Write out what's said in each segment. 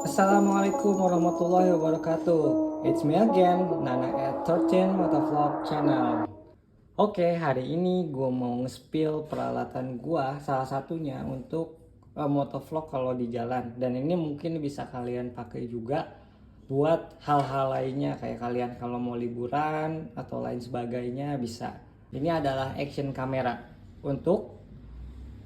Assalamualaikum warahmatullahi wabarakatuh. It's me again, Nana at 13 Motovlog Channel. Oke, hari ini gue mau nge-spill peralatan gue, salah satunya untuk motovlog kalau di jalan. Dan ini mungkin bisa kalian pakai juga buat hal-hal lainnya, kayak kalian kalau mau liburan atau lain sebagainya bisa. Ini adalah action kamera untuk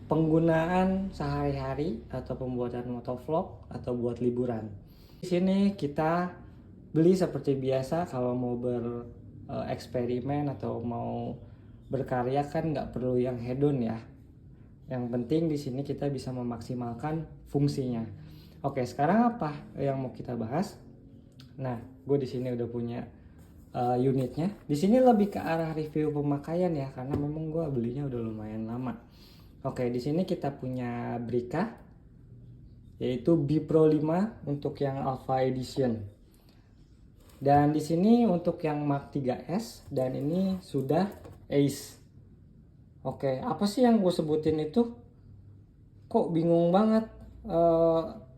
penggunaan sehari-hari atau pembuatan motovlog atau buat liburan. Di sini kita beli seperti biasa kalau mau bereksperimen atau mau berkarya kan nggak perlu yang hedon ya. Yang penting di sini kita bisa memaksimalkan fungsinya. Oke, sekarang apa yang mau kita bahas? Nah, gue di sini udah punya unitnya. Di sini lebih ke arah review pemakaian ya, karena memang gue belinya udah lumayan lama. Oke, di sini kita punya Brica, yaitu B Pro 5 untuk yang Alpha Edition. Dan di sini untuk yang Mark 3S dan ini sudah Ace. Oke, apa sih yang gue sebutin itu? Kok bingung banget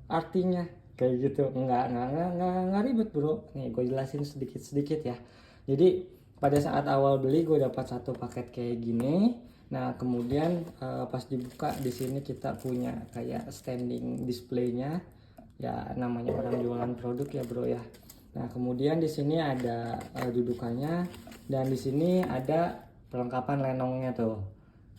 artinya kayak gitu? Enggak ribet bro. Nih gue jelasin sedikit-sedikit ya. Jadi pada saat awal beli gue dapat satu paket kayak gini. Nah kemudian pas dibuka di sini kita punya kayak standing displaynya. Ya namanya orang jualan produk ya bro ya. Nah kemudian di sini ada dudukannya dan di sini ada perlengkapan lenongnya tuh.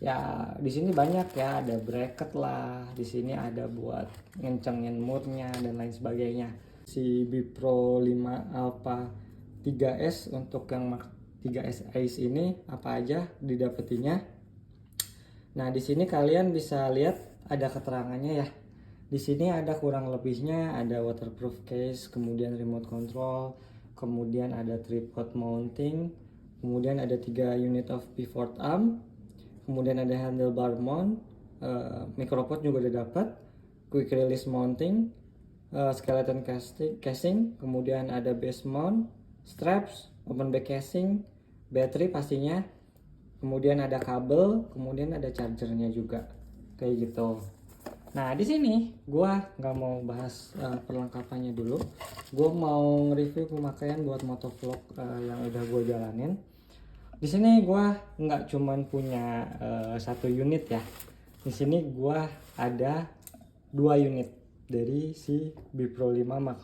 Ya di sini banyak ya, ada bracket lah, di sini ada buat ngencengin moodnya dan lain sebagainya. Si B Pro 5 Alpha 3S untuk yang Mark 3S Ace ini apa aja didapetinya. Nah di sini kalian bisa lihat ada keterangannya ya. Di sini ada kurang lebihnya, ada waterproof case, kemudian remote control, kemudian ada tripod mounting, kemudian ada 3 unit of pivot arm, kemudian ada handlebar mount, micropod juga udah dapat, quick release mounting, skeleton casing, kemudian ada base mount, straps, open back casing, battery pastinya, kemudian ada kabel, kemudian ada chargernya juga kayak gitu. Nah di sini gue nggak mau bahas perlengkapannya dulu, gue mau nge-review pemakaian buat motovlog yang udah gue jalanin. Di sini gue nggak cuman punya satu unit ya. Di sini gue ada 2 unit dari si B Pro 5 Mark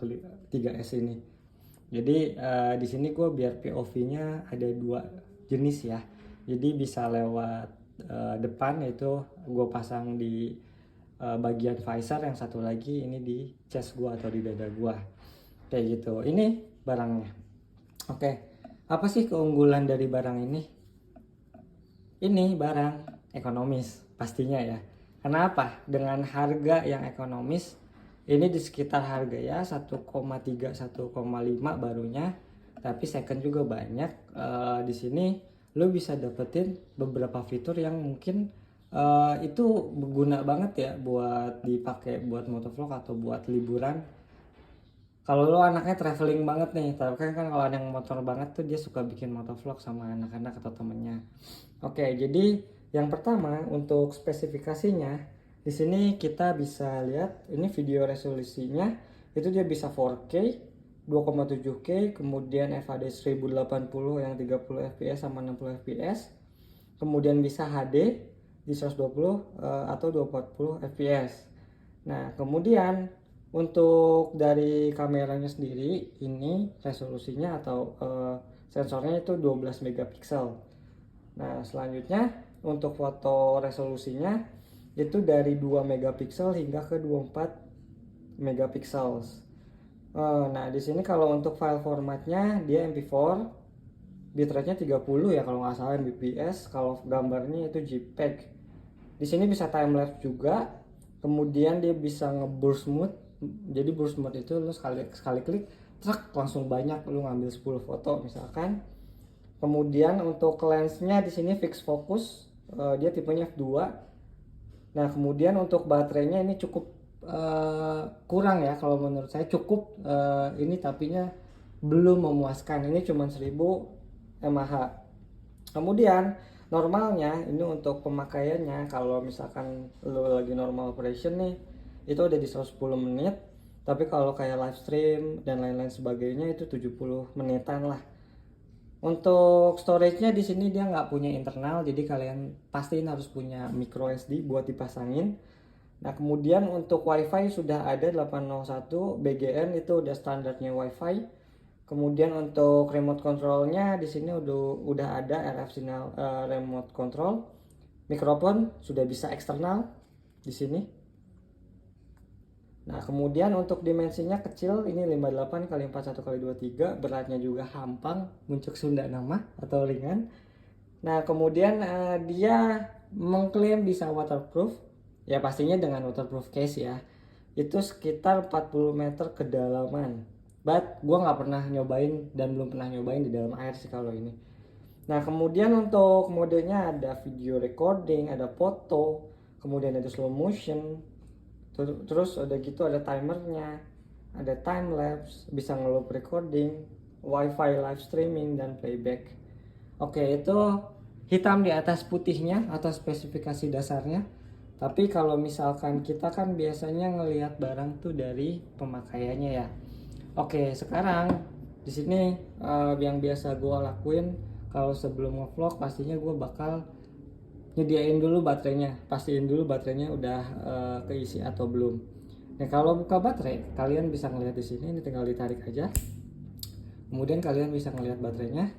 3S ini. Jadi di sini gue biar POV-nya ada 2 jenis ya. Jadi bisa lewat depan, yaitu gue pasang di bagian visor, yang satu lagi ini di chest gue atau di dada gue. Kayak gitu. Ini barangnya. Oke. Apa sih keunggulan dari barang ini? Ini barang ekonomis pastinya ya. Kenapa? Dengan harga yang ekonomis, ini di sekitar harga ya 1,3 1,5 barunya, tapi second juga banyak. Di sini lo bisa dapetin beberapa fitur yang mungkin itu berguna banget ya buat dipakai buat motovlog atau buat liburan. Kalau lo anaknya traveling banget nih, tapi kan kalau ada yang motor banget tuh dia suka bikin motovlog sama anak-anak atau temennya. Oke, jadi yang pertama untuk spesifikasinya, di sini kita bisa lihat ini video resolusinya itu dia bisa 4K, 2,7K, kemudian FHD 1080 yang 30 fps sama 60 fps, kemudian bisa HD di 120 atau 240 fps. Nah, kemudian untuk dari kameranya sendiri ini resolusinya atau sensornya itu 12 megapiksel. Nah, selanjutnya untuk foto resolusinya itu dari 2 megapiksel hingga ke 24 megapiksel. Nah, di sini kalau untuk file formatnya dia MP4, bitrate-nya 30 ya kalau nggak salah Mbps, kalau gambarnya itu JPEG. Di sini bisa time lapse juga. Kemudian dia bisa nge-burst mode. Jadi burst mode itu lu sekali klik truk langsung banyak, lu ngambil 10 foto misalkan. Kemudian untuk lensnya di sini fix focus, dia tipenya f2. Nah, kemudian untuk baterainya ini cukup kurang ya kalau menurut saya, cukup ini tapinya belum memuaskan. Ini cuma 1000 mAh. Kemudian normalnya ini untuk pemakaiannya kalau misalkan lo lagi normal operation nih itu udah di 110 menit. Tapi kalau kayak live stream dan lain-lain sebagainya itu 70 menitan lah. Untuk storage-nya di sini dia nggak punya internal, jadi kalian pastiin harus punya micro SD buat dipasangin. Nah, kemudian untuk WiFi sudah ada 801 BGN, itu udah standarnya WiFi. Kemudian untuk remote controlnya di sini udah ada RF signal remote control. Mikrofon sudah bisa eksternal di sini. Nah, kemudian untuk dimensinya kecil, ini 58 kali 41 kali 23, beratnya juga hampang, muncul Sunda nama atau ringan. Nah, kemudian dia mengklaim bisa waterproof, ya pastinya dengan waterproof case ya. Itu sekitar 40 meter kedalaman. But gue nggak pernah nyobain dan belum pernah nyobain di dalam air sih kalau ini. Nah, kemudian untuk modenya ada video recording, ada foto, kemudian ada slow motion, terus udah gitu ada timernya, ada time lapse, bisa ngeloop recording, wifi live streaming, dan playback. Oke, itu hitam di atas putihnya atau spesifikasi dasarnya. Tapi kalau misalkan kita kan biasanya ngelihat barang tuh dari pemakaiannya ya. Oke, sekarang di sini yang biasa gue lakuin kalau sebelum ngevlog pastinya gue bakal nyediain dulu baterainya, pastiin dulu baterainya udah keisi atau belum. Nah, kalau buka baterai, kalian bisa ngelihat di sini, ini tinggal ditarik aja. Kemudian kalian bisa ngelihat baterainya.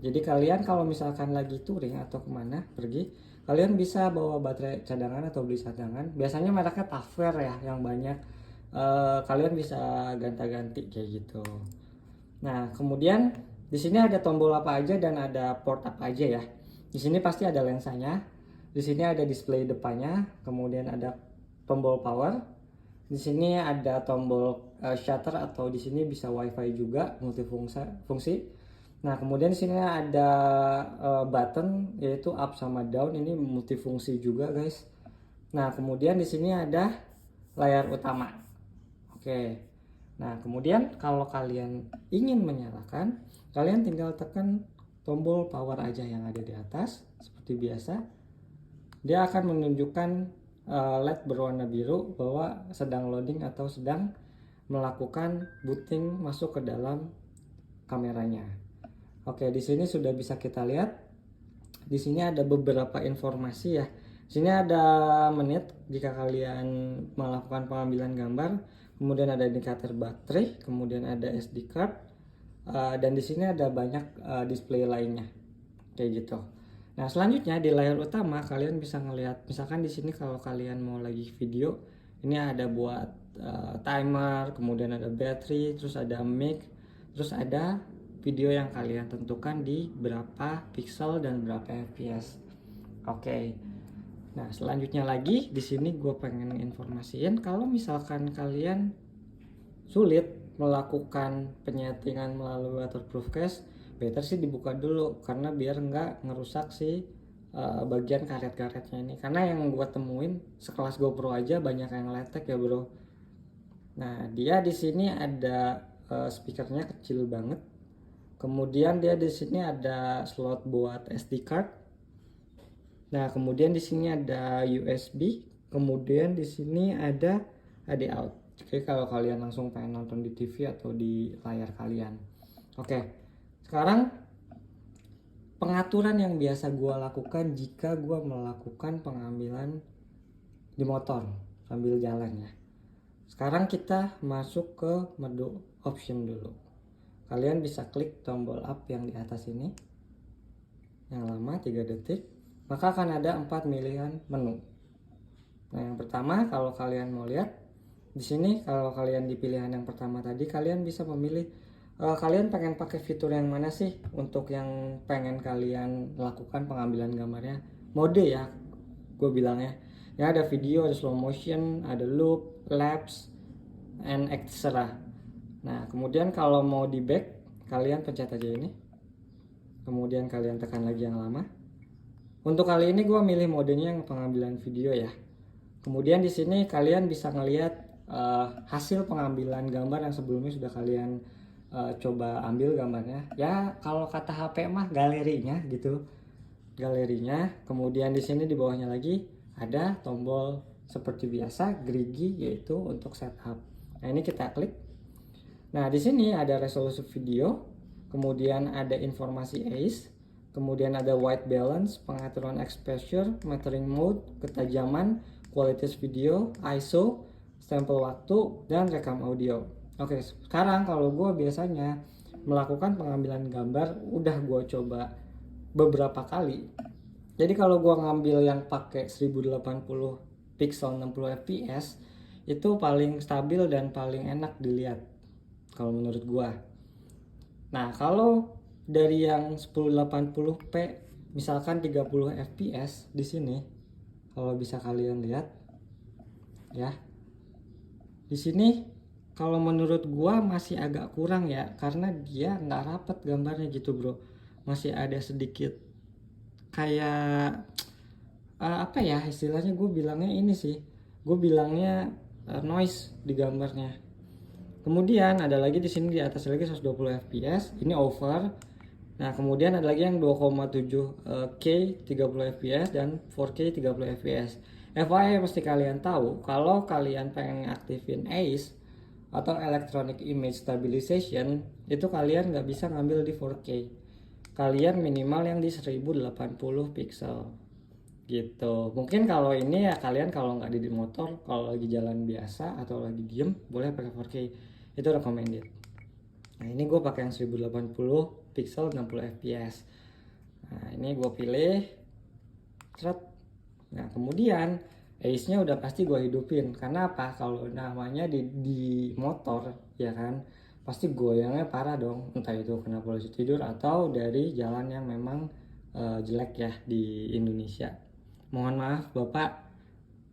Jadi kalian kalau misalkan lagi touring atau kemana pergi, kalian bisa bawa baterai cadangan atau beli cadangan. Biasanya mereknya Tupperware ya, yang banyak. Kalian bisa ganti-ganti kayak gitu. Nah, kemudian di sini ada tombol apa aja dan ada port apa aja ya. Di sini pasti ada lensanya. Di sini ada display depannya, kemudian ada tombol power. Di sini ada tombol shutter atau di sini bisa WiFi juga multifungsi. Nah, kemudian di sini ada button yaitu up sama down, ini multifungsi juga, guys. Nah, kemudian di sini ada layar utama. Oke. Nah, kemudian kalau kalian ingin menyalakan, kalian tinggal tekan tombol power aja yang ada di atas seperti biasa. Dia akan menunjukkan LED berwarna biru bahwa sedang loading atau sedang melakukan booting masuk ke dalam kameranya. Oke, di sini sudah bisa kita lihat. Di sini ada beberapa informasi ya. Di sini ada menit jika kalian melakukan pengambilan gambar. Kemudian ada indikator baterai, kemudian ada SD card, dan di sini ada banyak display lainnya, kayak gitu. Nah, selanjutnya di layar utama kalian bisa ngelihat, misalkan di sini kalau kalian mau lagi video, ini ada buat timer, kemudian ada battery, terus ada mic, terus ada video yang kalian tentukan di berapa pixel dan berapa fps. Oke. Nah, selanjutnya lagi di sini gue pengen informasiin kalau misalkan kalian sulit melakukan penyetingan melalui waterproof case, better sih dibuka dulu karena biar nggak ngerusak si bagian karet-karetnya ini. Karena yang gue temuin sekelas GoPro aja banyak yang letek ya, bro. Nah, dia di sini ada speakernya kecil banget. Kemudian dia di sini ada slot buat SD card. Nah, kemudian di sini ada USB, kemudian di sini ada AD out. Jadi kalau kalian langsung pengen nonton di TV atau di layar kalian. Oke, sekarang pengaturan yang biasa gue lakukan jika gue melakukan pengambilan di motor sambil jalan ya. Sekarang kita masuk ke menu option dulu. Kalian bisa klik tombol up yang di atas ini, yang lama 3 detik. Maka akan ada 4 pilihan menu. Nah, yang pertama kalau kalian mau lihat di sini, kalau kalian di pilihan yang pertama tadi, kalian bisa memilih kalian pengen pakai fitur yang mana sih untuk yang pengen kalian lakukan pengambilan gambarnya. Mode ya, gue bilangnya. Ya, ada video, ada slow motion, ada loop, lapse, and etc. Nah, kemudian kalau mau di back, kalian pencet aja ini. Kemudian kalian tekan lagi yang lama. Untuk kali ini gue milih modenya yang pengambilan video ya. Kemudian di sini kalian bisa ngelihat hasil pengambilan gambar yang sebelumnya sudah kalian coba ambil gambarnya. Ya kalau kata HP mah galerinya gitu, galerinya. Kemudian di sini di bawahnya lagi ada tombol seperti biasa gerigi, yaitu untuk setup. Nah, ini kita klik. Nah, di sini ada resolusi video, kemudian ada informasi ACE, kemudian ada white balance, pengaturan exposure, metering mode, ketajaman, kualitas video, ISO, stempel waktu, dan rekam audio. Oke, sekarang kalau gue biasanya melakukan pengambilan gambar, udah gue coba beberapa kali. Jadi kalau gue ngambil yang pakai 1080 pixel 60 fps, itu paling stabil dan paling enak dilihat kalau menurut gua. Nah, kalau dari yang 1080p misalkan 30 fps di sini, kalau bisa kalian lihat ya. Di sini kalau menurut gua masih agak kurang ya, karena dia nggak rapet gambarnya gitu, Bro. Masih ada sedikit kayak apa ya istilahnya, gue bilangnya ini sih. Gue bilangnya noise di gambarnya. Kemudian ada lagi di sini di atas lagi 120 fps, ini over. Nah, kemudian ada lagi yang 2,7 K 30 fps dan 4K 30 fps. FYI pasti kalian tahu kalau kalian pengen aktifin ACE atau Electronic Image Stabilization, itu kalian nggak bisa ngambil di 4K. Kalian minimal yang di 1080 pixel gitu. Mungkin kalau ini ya kalian kalau nggak di motor, kalau lagi jalan biasa atau lagi diem boleh pakai 4K, itu recommended. Nah, ini gue pakai yang 1080 pixel 60 fps. Nah, ini gue pilih seret. Nah, kemudian ACE-nya udah pasti gue hidupin. Karena apa? Kalau namanya di motor ya kan, pasti goyangnya parah dong. Entah itu kena polusi tidur atau dari jalan yang memang jelek ya di Indonesia. Mohon maaf Bapak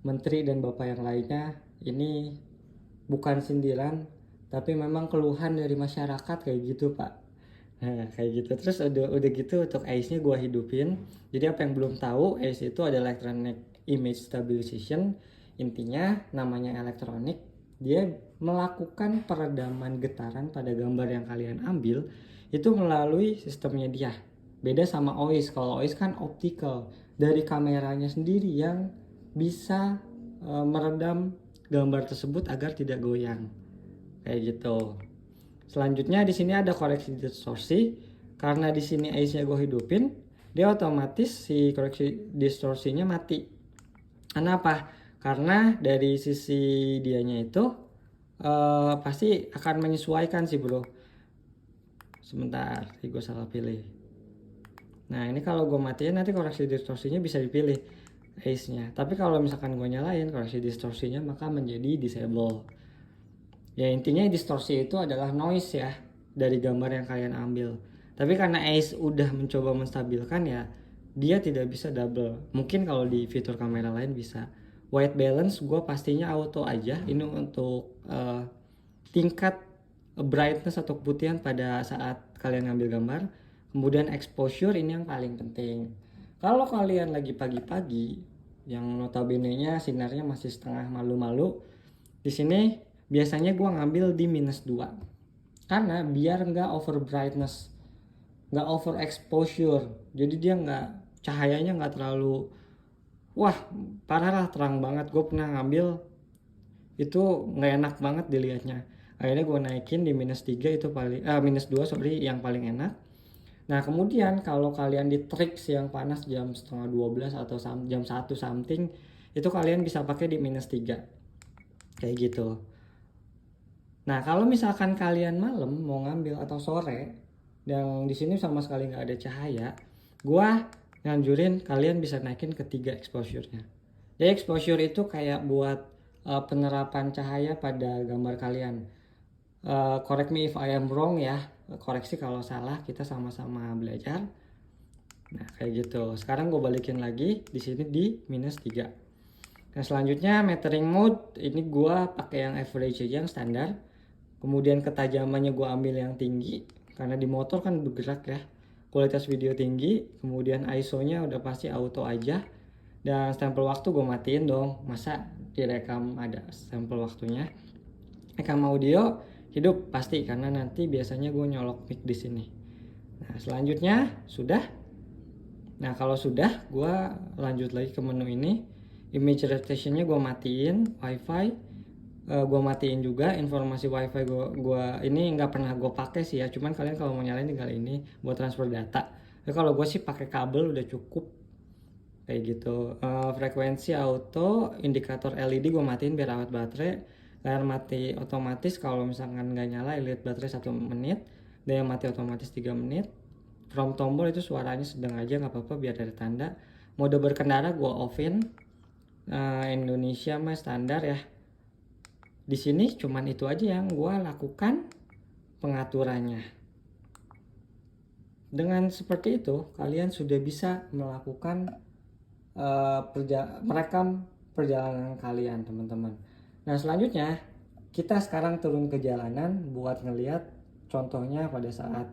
Menteri dan Bapak yang lainnya, ini bukan sindiran, tapi memang keluhan dari masyarakat kayak gitu Pak. Nah, kayak gitu. Terus udah gitu untuk ACE-nya gue hidupin. Jadi apa yang belum tahu, ACE itu adalah Electronic Image Stabilization. Intinya namanya elektronik, dia melakukan peredaman getaran pada gambar yang kalian ambil itu melalui sistemnya dia. Beda sama OIS. Kalau OIS kan optical, dari kameranya sendiri yang bisa meredam gambar tersebut agar tidak goyang. Kayak gitu. Selanjutnya di sini ada koreksi distorsi. Karena di sini ACE-nya gue hidupin, dia otomatis si koreksi distorsinya mati. Kenapa? Karena dari sisi dianya itu pasti akan menyesuaikan sih bro. Sebentar, gue salah pilih. Nah, ini kalau gue matiin nanti koreksi distorsinya bisa dipilih ACE-nya. Tapi kalau misalkan gue nyalain koreksi distorsinya, maka menjadi disable. Ya, intinya distorsi itu adalah noise ya dari gambar yang kalian ambil. Tapi karena ACE udah mencoba menstabilkan ya, dia tidak bisa double. Mungkin kalau di fitur kamera lain bisa. White balance gue pastinya auto aja. Ini untuk tingkat brightness atau keputihan pada saat kalian ngambil gambar. Kemudian exposure ini yang paling penting. Kalau kalian lagi pagi-pagi yang notabene-nya sinarnya masih setengah malu-malu, di sini biasanya gue ngambil di -2. Karena biar nggak over brightness, nggak over exposure. Jadi dia nggak, cahayanya nggak terlalu wah parah lah, terang banget. Gue pernah ngambil itu nggak enak banget dilihatnya. Akhirnya gue naikin di -3, itu paling -2 sorry, yang paling enak. Nah, kemudian kalau kalian di triks yang panas jam setengah 12 atau jam 1 something, itu kalian bisa pakai di -3 kayak gitu. Nah, kalau misalkan kalian malam mau ngambil atau sore yang di sini sama sekali nggak ada cahaya, gua nganjurin kalian bisa naikin ke 3 exposure-nya. Jadi exposure itu kayak buat penerapan cahaya pada gambar kalian. Correct me if I am wrong ya, koreksi kalau salah, kita sama-sama belajar. Nah, kayak gitu. Sekarang gue balikin lagi di sini di -3. Nah, selanjutnya metering mode ini gue pakai yang average aja, yang standar. Kemudian ketajamannya gue ambil yang tinggi karena di motor kan bergerak ya. Kualitas video tinggi, kemudian ISO-nya udah pasti auto aja. Dan stempel waktu gue matiin dong, masa direkam ada stempel waktunya. Rekam audio hidup pasti karena nanti biasanya gue nyolok mic di sini. Nah, selanjutnya sudah. Nah, kalau sudah, gue lanjut lagi ke menu ini. Image rotation-nya gue matiin, wifi, gue matiin juga informasi wifi gua ini nggak pernah gue pakai sih ya, cuman kalian kalau mau nyalain tinggal ini buat transfer data. Kalau gue sih pakai kabel udah cukup kayak gitu. Frekuensi auto, indikator LED gue matiin biar awet baterai. Layar mati otomatis kalau misalkan nggak nyala, LED baterai 1 menit, daya mati otomatis 3 menit. From tombol itu suaranya sedang aja, nggak apa-apa biar ada tanda. Mode berkendara gue offin. Indonesia mah standar ya. Di sini cuman itu aja yang gue lakukan pengaturannya. Dengan seperti itu kalian sudah bisa melakukan merekam perjalanan kalian, teman-teman. Nah, selanjutnya kita sekarang turun ke jalanan buat ngelihat contohnya pada saat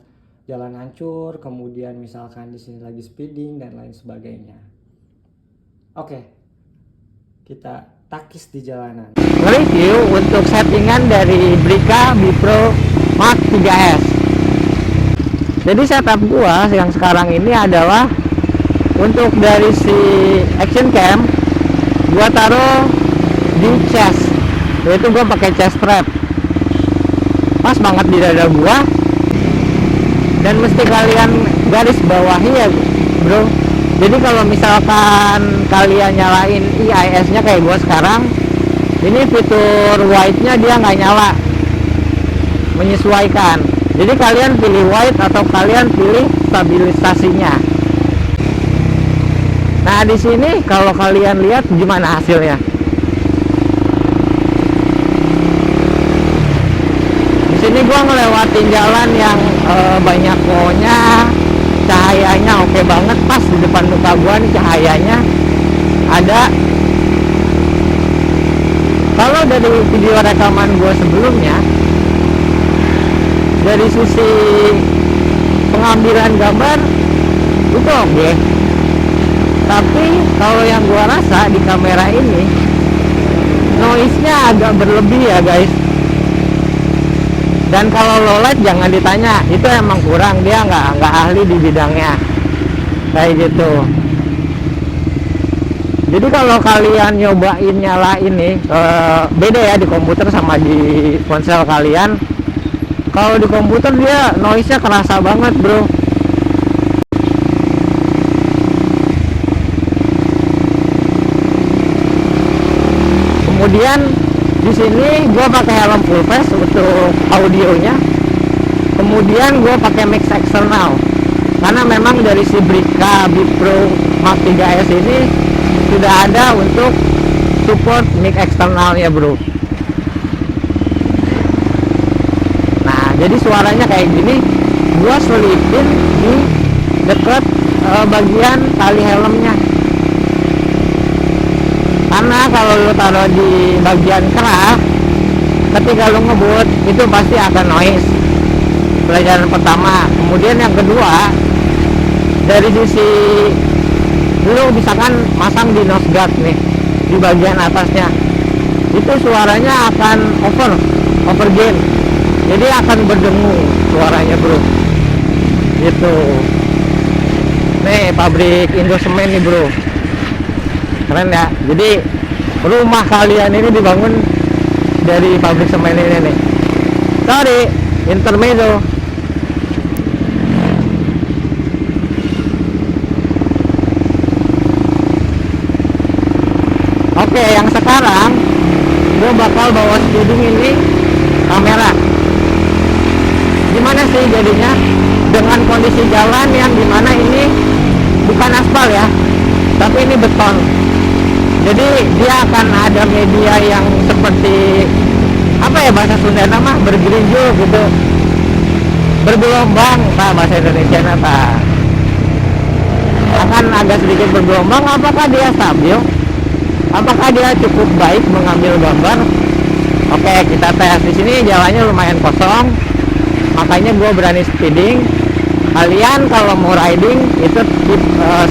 jalan hancur, kemudian misalkan di sini lagi speeding dan lain sebagainya. Oke, kita takis di jalanan. Review untuk settingan dari Brika Bipro Mark 3S. Jadi setup gua yang sekarang ini adalah untuk dari si action cam gua taruh di chest, yaitu gua pakai chest strap. Pas banget di dada gua. Dan mesti kalian garis bawahi ya, bro. Jadi kalau misalkan kalian nyalain IIS-nya kayak gua sekarang, ini fitur white-nya dia nggak nyala, menyesuaikan. Jadi kalian pilih white atau kalian pilih stabilisasinya. Nah, di sini kalau kalian lihat gimana hasilnya. Di sini gua ngelewatin jalan yang banyak pohonnya. Cahayanya oke banget, pas di depan muka gua nih cahayanya ada. Kalau dari video rekaman gua sebelumnya, dari sisi pengambilan gambar itu oke. Tapi kalau yang gua rasa di kamera ini noise-nya agak berlebih ya guys. Dan kalau low light jangan ditanya, itu emang kurang, dia nggak ahli di bidangnya kayak gitu. Jadi kalau kalian nyobain nyala ini beda ya di komputer sama di ponsel kalian. Kalau di komputer dia noise-nya kerasa banget, bro. Kemudian di sini gue pakai helm full face untuk audionya. Kemudian gue pakai mix eksternal karena memang dari si Brika Bipro Mark 3S ini sudah ada untuk support mic eksternalnya, bro. Nah, jadi suaranya kayak gini. Gue selipin di dekat bagian tali helmnya. Karena kalau lu taruh di bagian keras, ketika lu ngebut itu pasti akan noise. Pelajaran pertama. Kemudian yang kedua, dari sisi lu misalkan masang di nose guard nih di bagian atasnya, itu suaranya akan over gain. Jadi akan berdengung suaranya, bro. Gitu. Nih pabrik Indosemen nih, bro. Keren ya. Jadi rumah kalian ini dibangun dari pabrik semen ini nih. Sorry, intermezzo. Oke, yang sekarang gue bakal bawa speeding ini kamera. Gimana sih jadinya dengan kondisi jalan yang dimana ini bukan aspal ya, tapi ini beton. Jadi dia akan ada media yang seperti apa ya bahasa Sunda nama, bergerinjul gitu, bergelombang, bahasa Indonesia apa? Akan agak sedikit bergelombang. Apakah dia stabil? Apakah dia cukup baik mengambil gambar? Oke, kita tes. Di sini jalannya lumayan kosong, makanya gue berani speeding. Kalian kalau mau riding itu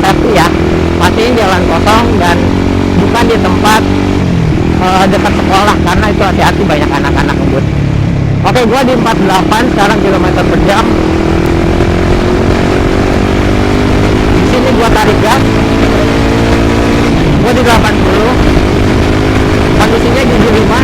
safety ya, pastiin jalan kosong dan bukan di tempat dekat sekolah, karena itu hati-hati banyak anak-anak ngebut. Oke, gua di 48 sekarang kilometer per jam. Di sini gua tarik gas. Gua di 80. Kondisinya di 75.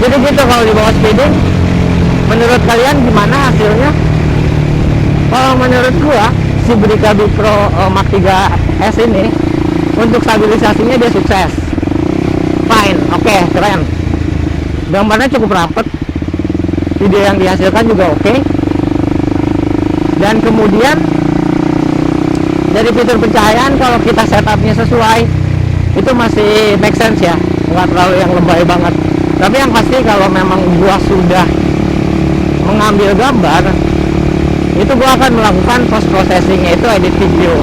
Jadi gitu kalau di bawah speeding. Menurut kalian gimana hasilnya? Kalau menurut gua si Brica Bipro Mark 3S ini untuk stabilisasinya dia sukses. Fine, oke, keren. Gambarnya cukup rapet. Video yang dihasilkan juga oke. Dan kemudian dari fitur pencahayaan kalau kita setupnya sesuai itu masih make sense ya, nggak terlalu yang lebay banget. Tapi yang pasti kalau memang gua sudah mengambil gambar itu gua akan melakukan post processingnya itu edit video,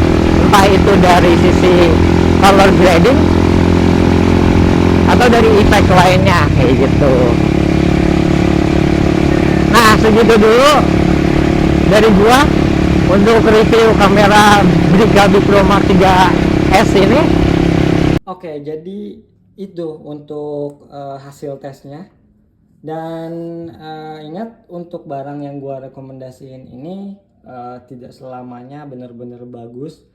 entah itu dari sisi color grading atau dari efek lainnya kayak gitu. Nah segitu dulu dari gua untuk review kamera Brica Bipro Mark 3S ini. Oke, jadi itu untuk hasil tesnya. Dan ingat, untuk barang yang gua rekomendasiin ini tidak selamanya benar-benar bagus,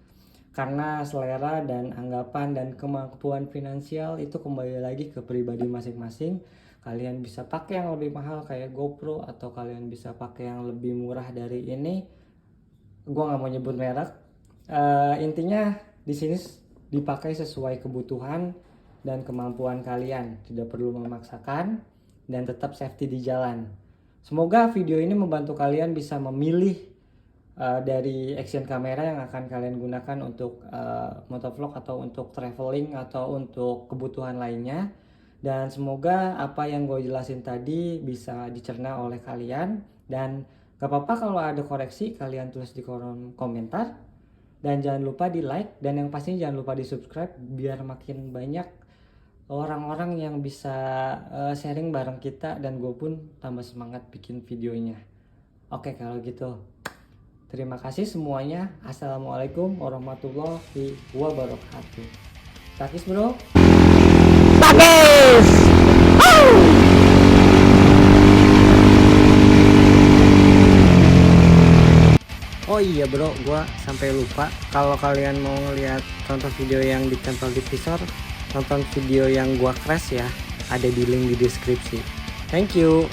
karena selera dan anggapan dan kemampuan finansial itu kembali lagi ke pribadi masing-masing. Kalian bisa pakai yang lebih mahal kayak GoPro, atau kalian bisa pakai yang lebih murah dari ini. Gua nggak mau nyebut merek. Intinya di sini dipakai sesuai kebutuhan dan kemampuan kalian, tidak perlu memaksakan, dan tetap safety di jalan. Semoga video ini membantu kalian bisa memilih dari action kamera yang akan kalian gunakan untuk motovlog atau untuk traveling atau untuk kebutuhan lainnya. Dan semoga apa yang gue jelasin tadi bisa dicerna oleh kalian. Dan gak apa-apa kalau ada koreksi, kalian tulis di kolom komentar. Dan jangan lupa di like, dan yang pastinya jangan lupa di subscribe biar makin banyak orang-orang yang bisa sharing bareng kita, dan gue pun tambah semangat bikin videonya. Oke, kalau gitu terima kasih semuanya. Assalamualaikum warahmatullahi wabarakatuh. Takis bro. Takis. Oh iya bro, gua sampai lupa. Kalau kalian mau ngeliat contoh video yang ditempel di visor, nonton video yang gua crash ya, ada di link di deskripsi. Thank you.